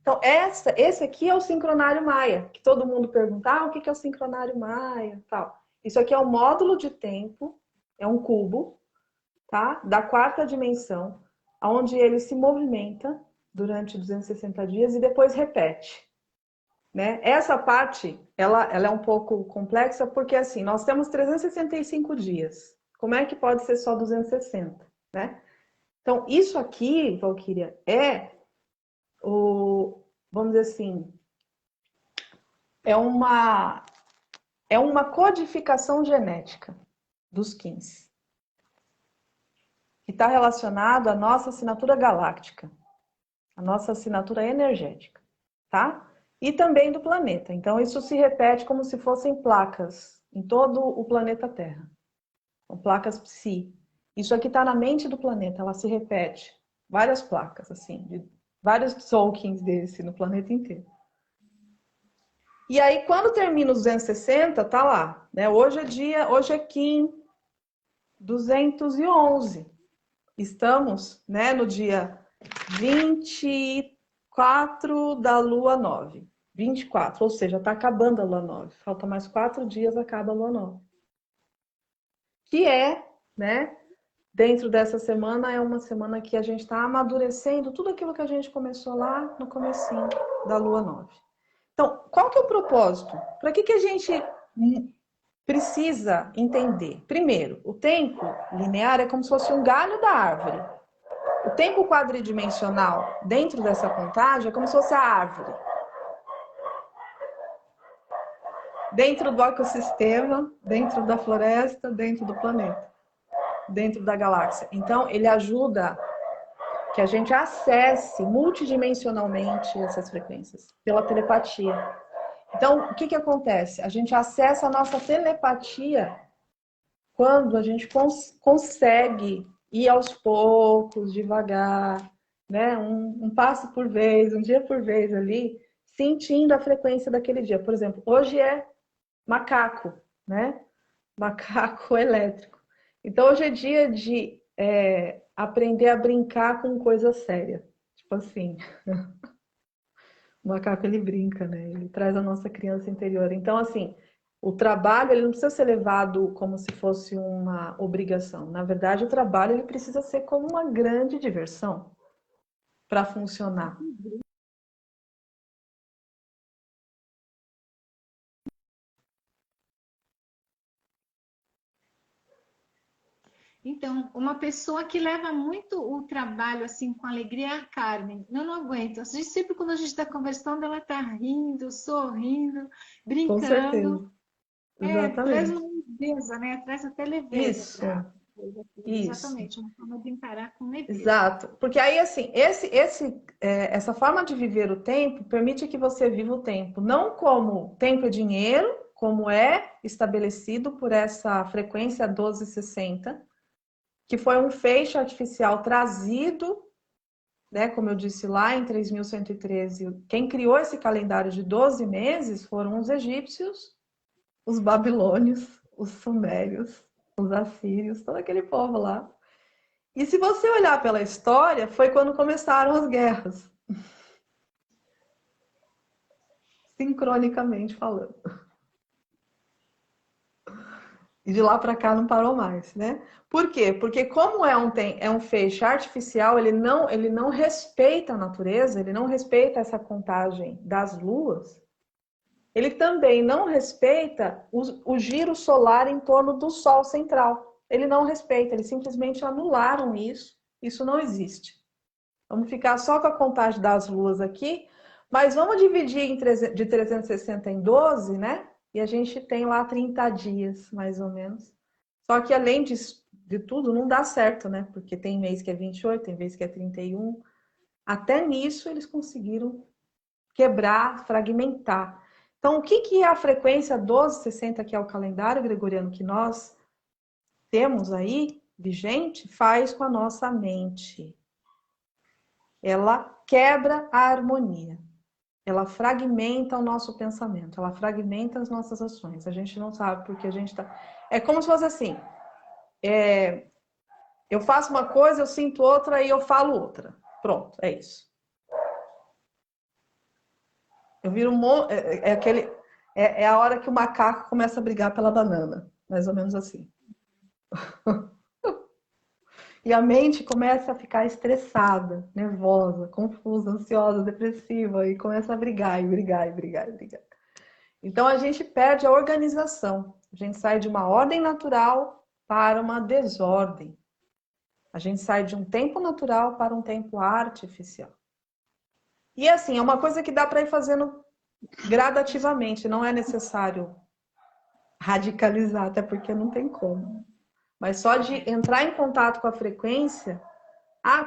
Então, esse aqui é o sincronário maia, que todo mundo pergunta, o que é o sincronário maia? Tal. Isso aqui é um módulo de tempo, é um cubo, tá? Da 4ª dimensão, onde ele se movimenta durante 260 dias e depois repete. Né? Essa parte, ela é um pouco complexa, porque assim, nós temos 365 dias. Como é que pode ser só 260? Né? Então, isso aqui, Valquíria, vamos dizer assim, é uma codificação genética dos Qins, que está relacionado à nossa assinatura galáctica, à nossa assinatura energética, tá? E também do planeta. Então, isso se repete como se fossem placas em todo o planeta Terra. São placas psi. Isso aqui está na mente do planeta, ela se repete. Várias placas, assim, de vários Soul Qins desse no planeta inteiro. E aí, quando termina os 260, tá lá, né? Hoje é Qin 211. Estamos, né, no dia 24 da lua 9. 24, ou seja, tá acabando a lua 9. Falta mais 4 dias, acaba a lua 9. Que né, dentro dessa semana, é uma semana que a gente está amadurecendo tudo aquilo que a gente começou lá no comecinho da lua 9. Então, qual que é o propósito? Para que a gente precisa entender? Primeiro, o tempo linear é como se fosse um galho da árvore. O tempo quadridimensional dentro dessa contagem é como se fosse a árvore. Dentro do ecossistema, dentro da floresta, dentro do planeta, dentro da galáxia. Então, ele ajuda que a gente acesse multidimensionalmente essas frequências, pela telepatia. Então, o que acontece? A gente acessa a nossa telepatia quando a gente consegue ir aos poucos, devagar, né? Um passo por vez, um dia por vez ali, sentindo a frequência daquele dia. Por exemplo, hoje é macaco, né? Macaco elétrico. Então, hoje é dia de aprender a brincar com coisa séria. Tipo assim, o macaco ele brinca, né? Ele traz a nossa criança interior. Então, assim, o trabalho ele não precisa ser levado como se fosse uma obrigação. Na verdade, o trabalho ele precisa ser como uma grande diversão para funcionar. Então, uma pessoa que leva muito o trabalho assim com alegria é a Carmen. Eu não aguento. Sempre quando a gente está conversando, ela está rindo, sorrindo, Com brincando. certeza. Traz Exatamente. uma leveza, né? Traz até leveza Isso. para Isso. exatamente, uma forma de encarar com leveza. Exato. Porque aí, assim, essa forma de viver o tempo permite que você viva o tempo, não como tempo é dinheiro, como é estabelecido por essa frequência 1260, que foi um feixe artificial trazido, né, como eu disse lá, em 3113. Quem criou esse calendário de 12 meses foram os egípcios, os babilônios, os sumérios, os assírios, todo aquele povo lá. E se você olhar pela história, foi quando começaram as guerras. Sincronicamente falando. E de lá para cá não parou mais, né? Por quê? Porque como é um feixe artificial, ele não respeita a natureza, ele não respeita essa contagem das luas, ele também não respeita o giro solar em torno do Sol central. Ele não respeita, eles simplesmente anularam isso. Isso não existe. Vamos ficar só com a contagem das luas aqui, mas vamos dividir de 360 em 12, né? E a gente tem lá 30 dias, mais ou menos. Só que além de tudo, não dá certo, né? Porque tem mês que é 28, tem mês que é 31. Até nisso eles conseguiram quebrar, fragmentar. Então, o que é a frequência 1260, que é o calendário gregoriano que nós temos aí, vigente, faz com a nossa mente? Ela quebra a harmonia. Ela fragmenta o nosso pensamento, ela fragmenta as nossas ações. A gente não sabe porque a gente está. É como se fosse assim: eu faço uma coisa, eu sinto outra e eu falo outra. Pronto, é isso. Eu viro é a hora que o macaco começa a brigar pela banana, mais ou menos assim. E a mente começa a ficar estressada, nervosa, confusa, ansiosa, depressiva, e começa a brigar, e brigar, e brigar, e brigar. Então a gente perde a organização. A gente sai de uma ordem natural para uma desordem. A gente sai de um tempo natural para um tempo artificial. E assim, é uma coisa que dá para ir fazendo gradativamente, não é necessário radicalizar, até porque não tem como. Mas só de entrar em contato com a frequência,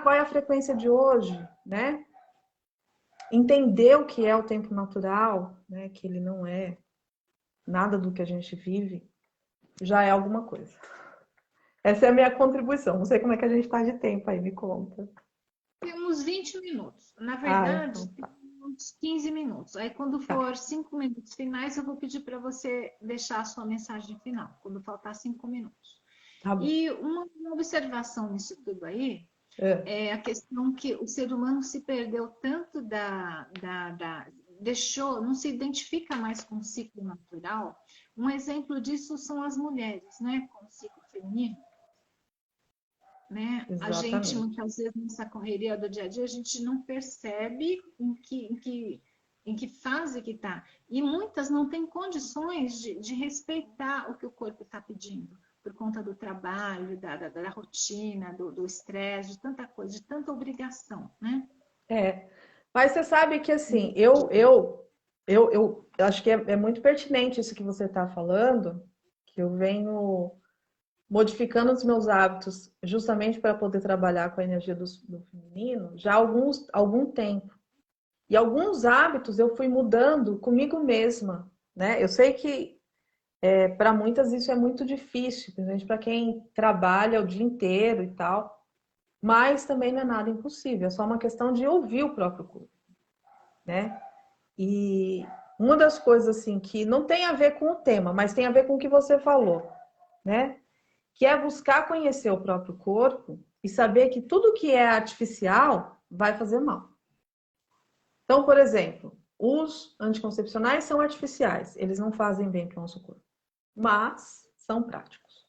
qual é a frequência de hoje, né? Entender o que é o tempo natural, né? Que ele não é nada do que a gente vive, já é alguma coisa. Essa é a minha contribuição. Não sei como é que a gente está de tempo aí, me conta. Temos 20 minutos. Na verdade, Então tá. temos 15 minutos. Aí, quando for 5 minutos finais, eu vou pedir para você deixar a sua mensagem final, quando faltar 5 minutos. Tá bom. E uma observação nisso tudo aí é a questão que o ser humano se perdeu tanto deixou, não se identifica mais com o ciclo natural. Um exemplo disso são as mulheres, né, com o ciclo feminino. Né? A gente, muitas vezes, nessa correria do dia a dia, a gente não percebe em que fase que está. E muitas não têm condições de respeitar o que o corpo está pedindo. por conta do trabalho, da rotina, do estresse, de tanta coisa, de tanta obrigação, né? Mas você sabe que assim, eu acho que é muito pertinente isso que você está falando, que eu venho modificando os meus hábitos justamente para poder trabalhar com a energia do feminino já há algum tempo. E alguns hábitos eu fui mudando comigo mesma, né? Eu sei que para muitas isso é muito difícil, principalmente para quem trabalha o dia inteiro e tal, mas também não é nada impossível, é só uma questão de ouvir o próprio corpo, né? E uma das coisas assim que não tem a ver com o tema, mas tem a ver com o que você falou, né? Que é buscar conhecer o próprio corpo e saber que tudo que é artificial vai fazer mal. Então, por exemplo, os anticoncepcionais são artificiais, eles não fazem bem para o nosso corpo, mas são práticos,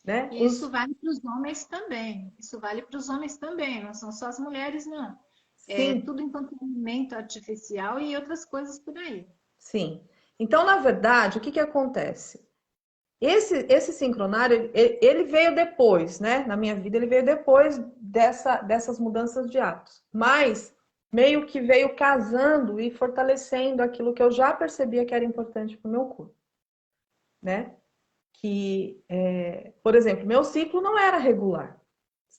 né? E isso vale para os homens também. Isso vale para os homens também, não são só as mulheres, não. É Sim, tudo enquanto alimento artificial e outras coisas por aí. sim. Então, na verdade, o que acontece? Esse sincronário, ele veio depois, né? Na minha vida, ele veio depois dessas mudanças de hábitos. Mas meio que veio casando e fortalecendo aquilo que eu já percebia que era importante para o meu corpo, né? Que, por exemplo, meu ciclo não era regular,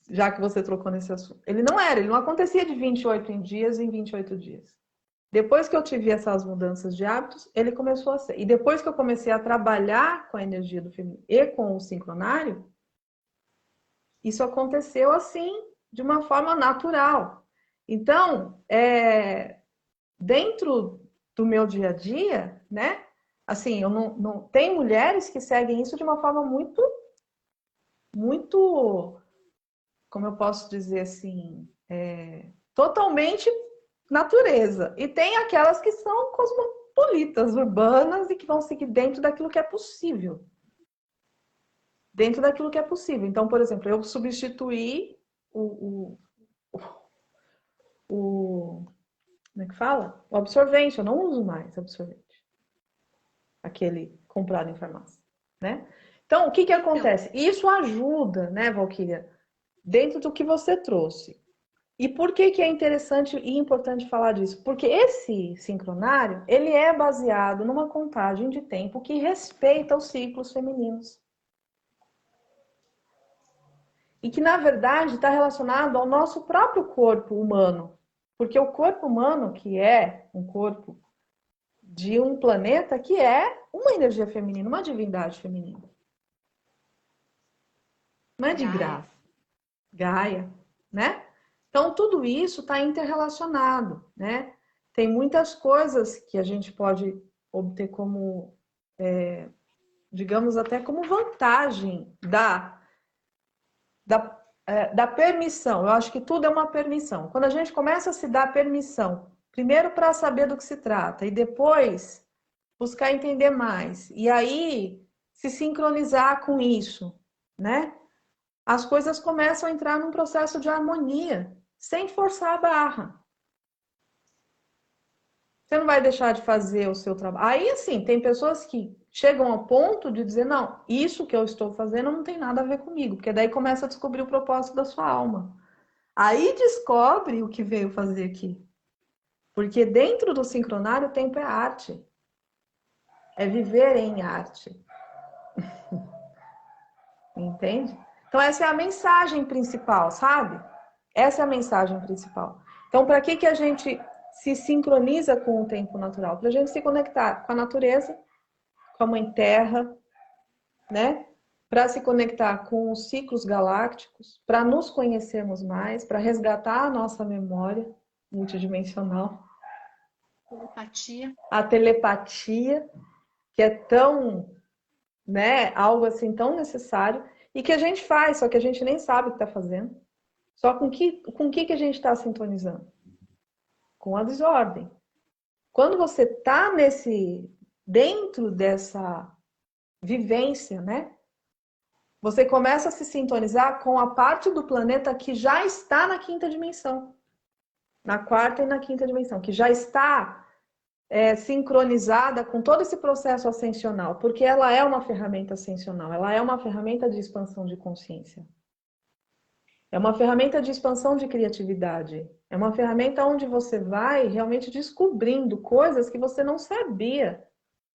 já que você trocou nesse assunto. Ele não acontecia de 28 dias em 28 dias. Depois que eu tive essas mudanças de hábitos, ele começou a ser. E depois que eu comecei a trabalhar com a energia do feminino e com o sincronário, isso aconteceu assim, de uma forma natural. Então, dentro do meu dia a dia, né? Assim, eu não tem mulheres que seguem isso de uma forma muito, muito, como eu posso dizer assim, totalmente natureza. E tem aquelas que são cosmopolitas, urbanas e que vão seguir dentro daquilo que é possível. Dentro daquilo que é possível. Então, por exemplo, eu substituí como é que fala? O absorvente, eu não uso mais absorvente. Aquele comprado em farmácia, né? Então, o que acontece? Isso ajuda, né, Valquíria, dentro do que você trouxe. E por que é interessante e importante falar disso? Porque esse sincronário, ele é baseado numa contagem de tempo que respeita os ciclos femininos. E que, na verdade, está relacionado ao nosso próprio corpo humano. Porque o corpo humano, que é um corpo de um planeta que é uma energia feminina, uma divindade feminina. Não é de graça. Gaia, né? Então, tudo isso está interrelacionado, né? Tem muitas coisas que a gente pode obter como, digamos, até como vantagem da permissão. Eu acho que tudo é uma permissão. Quando a gente começa a se dar permissão, primeiro para saber do que se trata e depois buscar entender mais, e aí se sincronizar com isso, né? As coisas começam a entrar num processo de harmonia, sem forçar a barra. Você não vai deixar de fazer o seu trabalho. Aí, assim, tem pessoas que chegam ao ponto de dizer, não, isso que eu estou fazendo não tem nada a ver comigo, porque daí começa a descobrir o propósito da sua alma. Aí descobre o que veio fazer aqui. Porque dentro do sincronário o tempo é arte. É viver em arte. Entende? Então essa é a mensagem principal, sabe? Essa é a mensagem principal. Então para que a gente se sincroniza com o tempo natural? Para a gente se conectar com a natureza, com a Mãe Terra, né? Para se conectar com os ciclos galácticos, para nos conhecermos mais, para resgatar a nossa memória multidimensional. Telepatia. A telepatia, que é tão, né, algo assim tão necessário e que a gente faz, só que a gente nem sabe o que está fazendo. Só com que a gente está sintonizando? Com a desordem. Quando você está dentro dessa vivência, né? Você começa a se sintonizar com a parte do planeta que já está na quinta dimensão. Na quarta e na quinta dimensão, que já está sincronizada com todo esse processo ascensional, porque ela é uma ferramenta ascensional, ela é uma ferramenta de expansão de consciência. É uma ferramenta de expansão de criatividade. É uma ferramenta onde você vai realmente descobrindo coisas que você não sabia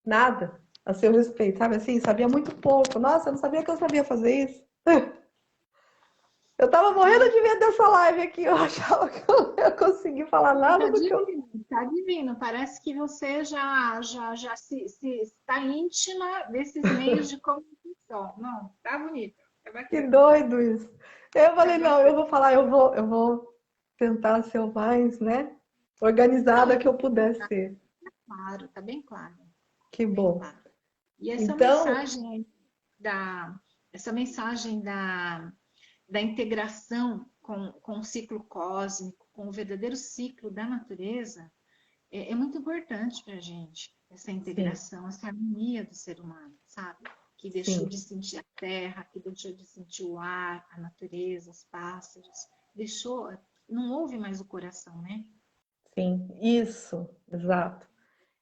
nada a seu respeito, sabe assim? Sabia muito pouco. Nossa, eu não sabia que eu sabia fazer isso. Eu tava morrendo de medo dessa live aqui. Eu achava que eu não ia conseguir falar nada do que eu... Tá divino. Parece que você já se está íntima desses meios de comunicação. Não, tá bonito. É Que bacana. doido isso. Eu falei, É não, eu vou falar, eu vou tentar ser o mais, né, organizada que eu puder ser. claro, tá bem claro. Que Bem bom. claro. E Então, da, essa mensagem da integração com o ciclo cósmico, com o verdadeiro ciclo da natureza, é muito importante para a gente, essa sim, integração, essa harmonia do ser humano, sabe? Que deixou sim, de sentir a terra, que deixou de sentir o ar, a natureza, os pássaros, não houve mais o coração, né? sim, isso, exato.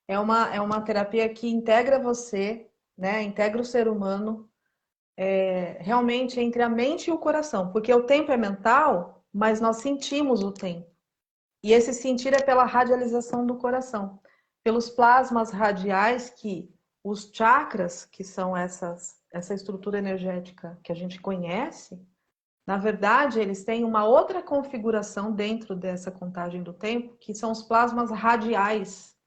É uma terapia que integra você, né, integra o ser humano, realmente entre a mente e o coração, porque o tempo é mental, mas nós sentimos o tempo. E esse sentir é pela radialização do coração, pelos plasmas radiais que os chakras, que são essa estrutura energética que a gente conhece, na verdade, eles têm uma outra configuração dentro dessa contagem do tempo, que são os plasmas radiais.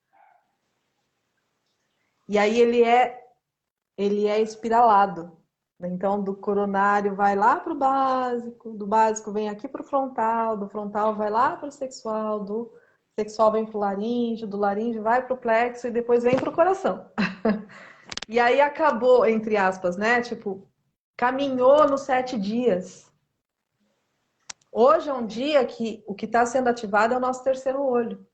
E aí ele é espiralado. Então, do coronário vai lá para o básico, do básico vem aqui para o frontal, do frontal vai lá para o sexual, do sexual vem para o laríngeo, do laríngeo vai para o plexo e depois vem para o coração. E aí acabou, entre aspas, né? Tipo, caminhou nos 7 dias. Hoje é um dia que o que está sendo ativado é o nosso terceiro olho.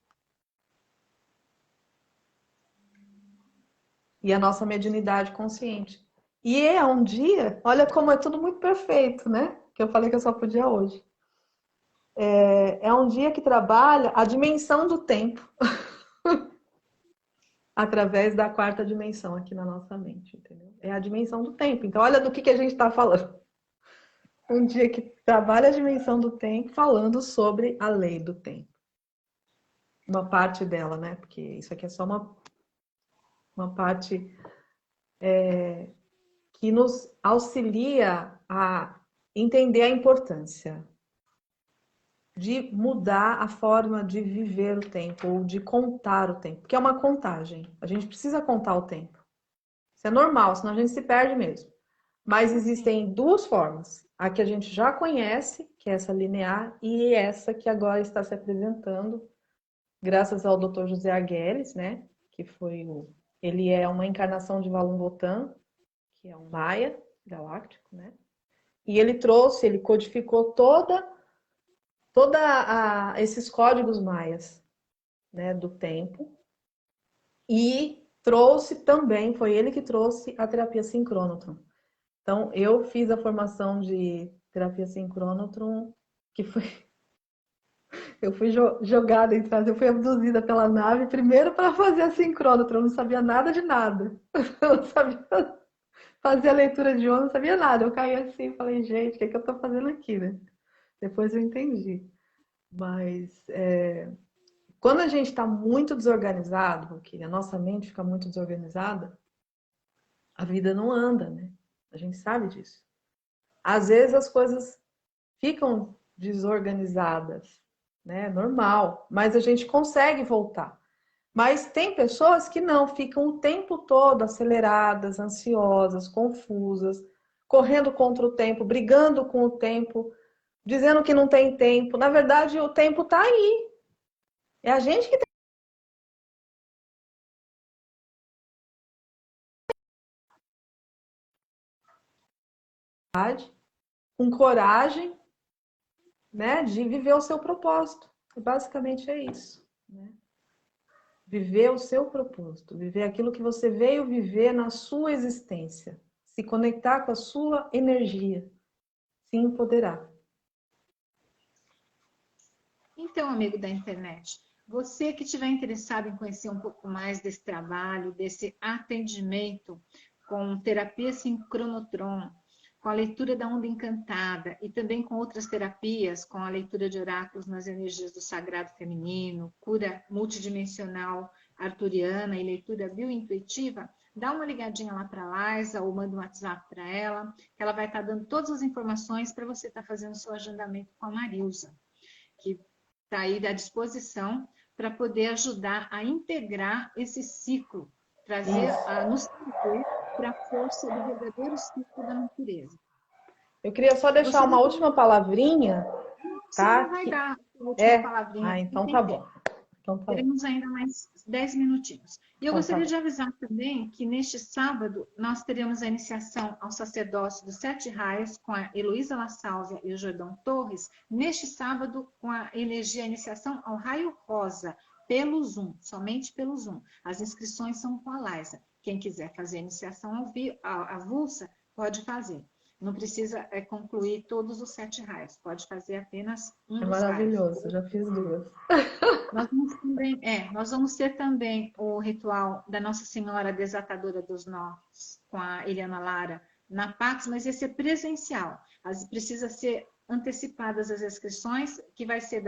E a nossa mediunidade consciente. E é um dia, olha como é tudo muito perfeito, né? Que eu falei que eu só podia hoje. É um dia que trabalha a dimensão do tempo através da quarta dimensão aqui na nossa mente, entendeu? É a dimensão do tempo. Então, olha do que a gente está falando. Um dia que trabalha a dimensão do tempo falando sobre a lei do tempo. Uma parte dela, né? Porque isso aqui é só uma parte que nos auxilia a entender a importância de mudar a forma de viver o tempo ou de contar o tempo, porque é uma contagem. A gente precisa contar o tempo. Isso é normal, senão a gente se perde mesmo. Mas existem duas formas. A que a gente já conhece, que é essa linear, e essa que agora está se apresentando, graças ao Dr. José Arguelles, né? Que foi ele é uma encarnação de Valum Votan, que é um maia galáctico, né? E ele codificou esses códigos maias, né, do tempo, e trouxe também, foi ele que trouxe a terapia sincrônotron. Então, eu fiz a formação de terapia sincrônotron, que foi eu fui jogada em trás, eu fui abduzida pela nave primeiro para fazer a sincrônotron, eu não sabia nada de nada. Eu não sabia fazer a leitura de onda, não sabia nada. Eu caí assim e falei, gente, o que é que eu estou fazendo aqui, né? Depois eu entendi. Mas quando a gente está muito desorganizado, porque a nossa mente fica muito desorganizada, a vida não anda, né? A gente sabe disso. Às vezes as coisas ficam desorganizadas, né? Normal, mas a gente consegue voltar. Mas tem pessoas que não, ficam o tempo todo aceleradas, ansiosas, confusas, correndo contra o tempo, brigando com o tempo, dizendo que não tem tempo. Na verdade, o tempo está aí. É a gente que tem com coragem, né, de viver o seu propósito. Basicamente é isso, né? Viver o seu propósito, viver aquilo que você veio viver na sua existência, se conectar com a sua energia, se empoderar. Então, amigo da internet, Você que estiver interessado em conhecer um pouco mais desse trabalho, desse atendimento com terapia sincronotron, com a leitura da onda encantada e também com outras terapias, com a leitura de oráculos nas energias do sagrado feminino, cura multidimensional arturiana e leitura biointuitiva, dá uma ligadinha lá para a Laisa ou manda um WhatsApp para ela, que ela vai estar dando todas as informações para você estar fazendo seu agendamento com a Marilza, que está aí à disposição para poder ajudar a integrar esse ciclo, trazer, nos trazer para a força do verdadeiro ciclo da natureza. Eu queria só deixar uma última palavrinha, tá? Você vai dar a última palavrinha. Então tá bom. Teremos ainda mais 10 minutinhos. E eu gostaria de avisar também que neste sábado nós teremos a iniciação ao sacerdócio dos 7 raios com a Heloísa La Sálvia e o Jordão Torres, neste sábado com a iniciação ao raio rosa, pelo Zoom, somente pelo Zoom. As inscrições são com a Laisa. Quem quiser fazer a iniciação avulsa, pode fazer. Não precisa concluir todos os 7 raios, pode fazer apenas um dos raios. É maravilhoso, eu já fiz 2. Nós vamos ter também o ritual da Nossa Senhora Desatadora dos Nós, com a Eliana Lara, na Pax, mas esse é presencial. Precisa ser antecipadas as inscrições, que vai ser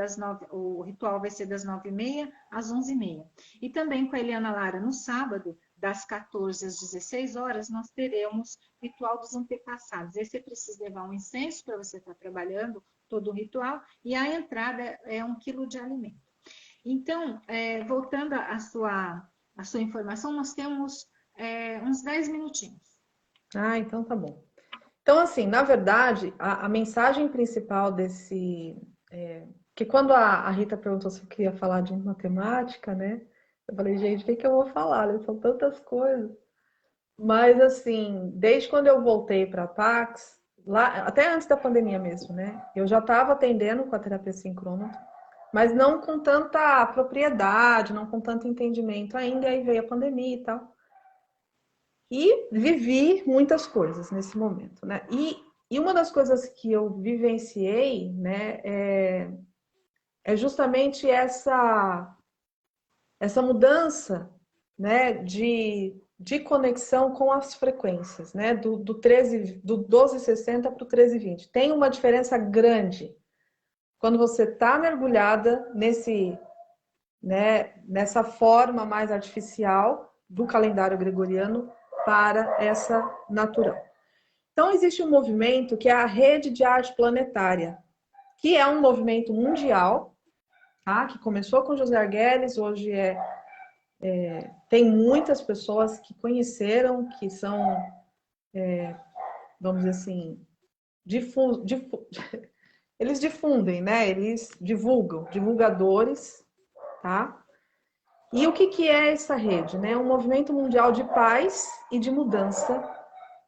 o ritual vai ser das 9h30 às 11h30. E também com a Eliana Lara, no sábado, das 14 às 16 horas, nós teremos ritual dos antepassados. Esse você precisa levar um incenso para você estar trabalhando todo o ritual, e a entrada é 1 quilo de alimento. Então, voltando à sua informação, nós temos uns 10 minutinhos. Então tá bom. Então, assim, na verdade, a mensagem principal desse... que quando a Rita perguntou se eu queria falar de matemática, né? Eu falei, gente, o que eu vou falar? São tantas coisas. Mas, assim, desde quando eu voltei para a Pax, lá, até antes da pandemia mesmo, né? Eu já estava atendendo com a terapia sincrônica, mas não com tanta propriedade, não com tanto entendimento ainda. E aí veio a pandemia e tal. E vivi muitas coisas nesse momento, né? E uma das coisas que eu vivenciei, né, é justamente essa mudança, né, de conexão com as frequências, né, do 1260 para o 1320. Tem uma diferença grande quando você está mergulhada nessa forma mais artificial do calendário gregoriano para essa natural. Então, existe um movimento que é a Rede de Arte Planetária, que é um movimento mundial, tá? Que começou com José Arguelles, hoje tem muitas pessoas que conheceram, que são, vamos dizer assim, eles difundem, né? Eles divulgam, divulgadores, tá? E o que é essa rede? Né? Um movimento mundial de paz e de mudança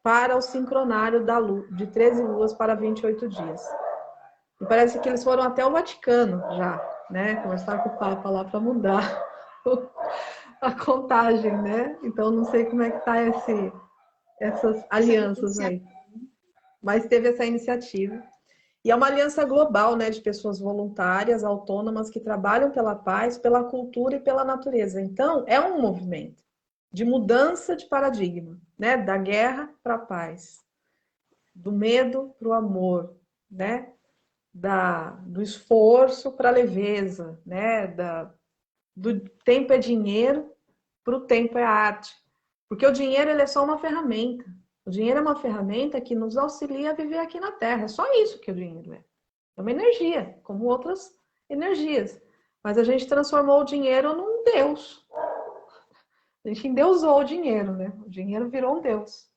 para o sincronário da lua, de 13 luas para 28 dias. E parece que eles foram até o Vaticano já, né? Conversaram com o Papa lá para mudar a contagem, né? Então não sei como é que tá essas alianças aí. Mas teve essa iniciativa. E é uma aliança global, né, de pessoas voluntárias, autônomas, que trabalham pela paz, pela cultura e pela natureza. Então, é um movimento de mudança de paradigma, né, da guerra para a paz, do medo para o amor, né, do esforço para a leveza, né, do tempo é dinheiro para o tempo é arte. Porque o dinheiro ele é só uma ferramenta. O dinheiro é uma ferramenta que nos auxilia a viver aqui na Terra. É só isso que o dinheiro é. É uma energia, como outras energias. Mas a gente transformou o dinheiro num deus. A gente endeusou o dinheiro, né? O dinheiro virou um deus.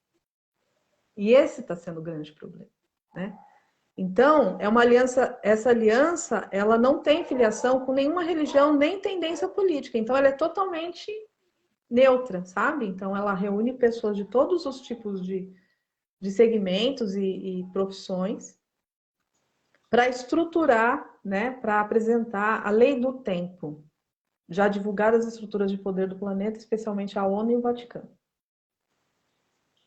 E esse está sendo o grande problema, né? Então, é uma aliança, essa aliança, ela não tem filiação com nenhuma religião, nem tendência política. Então, ela é totalmente neutra, sabe? Então, ela reúne pessoas de todos os tipos de segmentos e profissões para estruturar, né, para apresentar a lei do tempo, já divulgadas as estruturas de poder do planeta, especialmente a ONU e o Vaticano.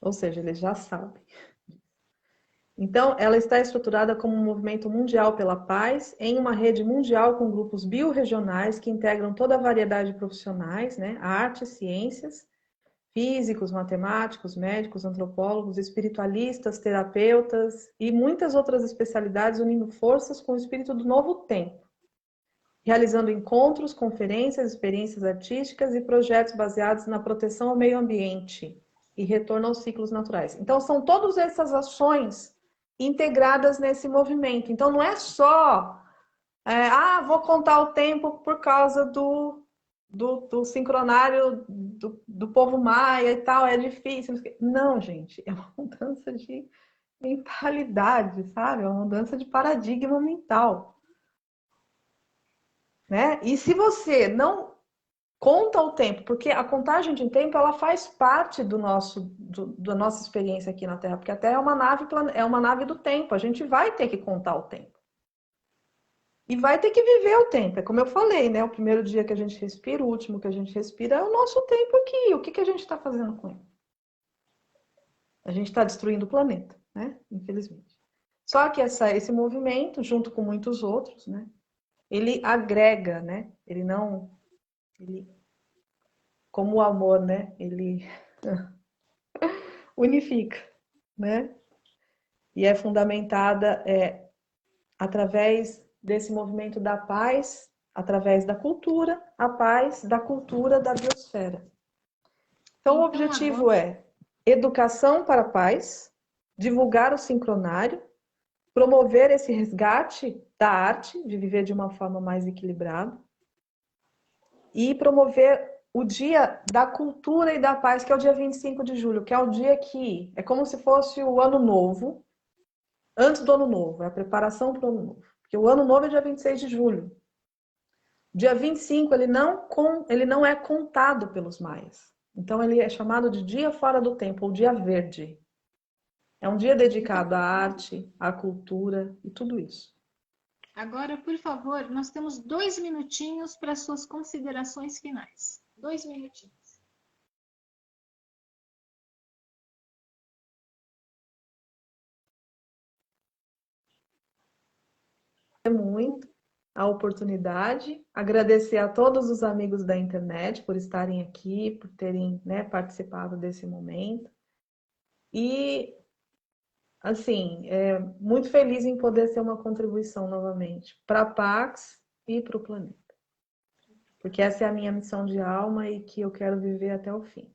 Ou seja, eles já sabem. Então, ela está estruturada como um movimento mundial pela paz, em uma rede mundial com grupos biorregionais que integram toda a variedade de profissionais, né? Artes, ciências, físicos, matemáticos, médicos, antropólogos, espiritualistas, terapeutas e muitas outras especialidades, unindo forças com o espírito do novo tempo, realizando encontros, conferências, experiências artísticas e projetos baseados na proteção ao meio ambiente e retorno aos ciclos naturais. Então, são todas essas ações integradas nesse movimento. Então, não é só, vou contar o tempo por causa do sincronário do povo maia e tal, é difícil. Não, gente, é uma mudança de mentalidade, sabe? É uma mudança de paradigma mental. Né? E se você não conta o tempo, porque a contagem de tempo ela faz parte da nossa experiência aqui na Terra, porque a Terra é uma nave do tempo, a gente vai ter que contar o tempo. E vai ter que viver o tempo. É como eu falei, né? O primeiro dia que a gente respira, o último que a gente respira é o nosso tempo aqui. O que a gente está fazendo com ele? A gente está destruindo o planeta, né? Infelizmente. Só que esse movimento, junto com muitos outros, né? Ele agrega, né? Ele como o amor, né? Ele unifica, né? E é fundamentada através desse movimento da paz, através da cultura, a paz da cultura da biosfera. Então, o objetivo é educação para a paz, divulgar o sincronário, promover esse resgate da arte, de viver de uma forma mais equilibrada, e promover o Dia da Cultura e da Paz, que é o dia 25 de julho, que é o dia que é como se fosse o Ano Novo, antes do Ano Novo, é a preparação para o Ano Novo. Porque o Ano Novo é dia 26 de julho. Dia 25, ele não é contado pelos maias. Então, ele é chamado de Dia Fora do Tempo, ou Dia Verde. É um dia dedicado à arte, à cultura e tudo isso. Agora, por favor, nós temos 2 minutinhos para suas considerações finais. 2 minutinhos. Muito a oportunidade, agradecer a todos os amigos da internet por estarem aqui, por terem, né, participado desse momento. E, assim, muito feliz em poder ser uma contribuição novamente para a Pax e para o planeta. Porque essa é a minha missão de alma e que eu quero viver até o fim.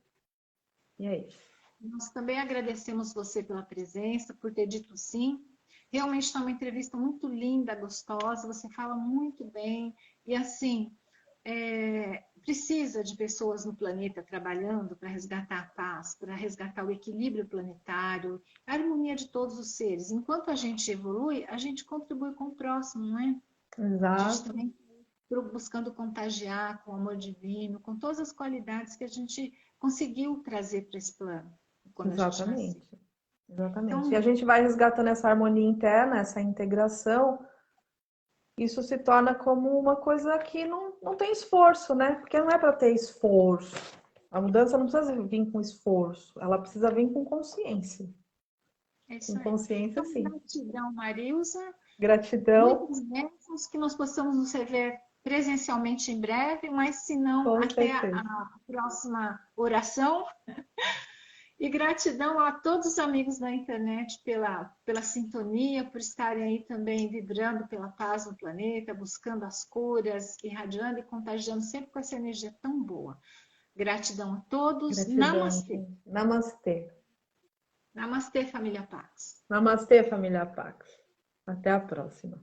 E é isso. Nós também agradecemos você pela presença, por ter dito sim. Realmente está uma entrevista muito linda, gostosa, você fala muito bem. E assim, precisa de pessoas no planeta trabalhando para resgatar a paz, para resgatar o equilíbrio planetário, a harmonia de todos os seres. Enquanto a gente evolui, a gente contribui com o próximo, não é? Exato. A gente também buscando contagiar com o amor divino, com todas as qualidades que a gente conseguiu trazer para esse plano. Exatamente. Exatamente. Então, e a gente vai resgatando essa harmonia interna, essa integração, isso se torna como uma coisa que não tem esforço, né? Porque não é para ter esforço. A mudança não precisa vir com esforço, ela precisa vir com consciência. Com consciência, então, sim. Gratidão, Marilza. Gratidão. Muitos bênçãos, que nós possamos nos rever presencialmente em breve, mas se não, Com até certeza. a próxima oração. E gratidão a todos os amigos da internet pela sintonia, por estarem aí também vibrando pela paz no planeta, buscando as curas, irradiando e contagiando sempre com essa energia tão boa. Gratidão a todos. Gratidão. Namastê. Namastê. Namastê, família Pax. Namastê, família Pax. Até a próxima.